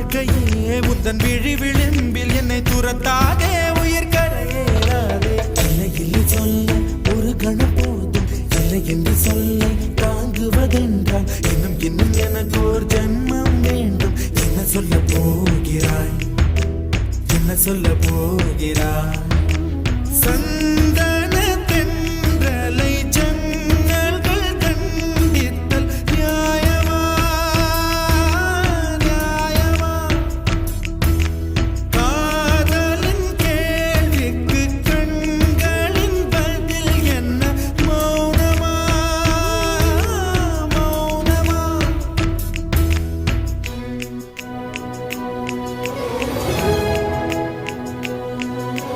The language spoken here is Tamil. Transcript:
வாழ்க்கையே உந்தன் விழி விளிம்பில் என்னை துரத்தாதே உயிர் கரையேறாதே. இல்லை இல்லை சொல்ல ஒரு கணம் போதும், இல்லை என்று சொல்ல தாங்குவதென்றால் இன்னும் இன்னும் எனக்கு ஒரு ஜென்மம் வேண்டும். என்ன சொல்ல போகிறாய், என்ன சொல்ல போகிறாய்?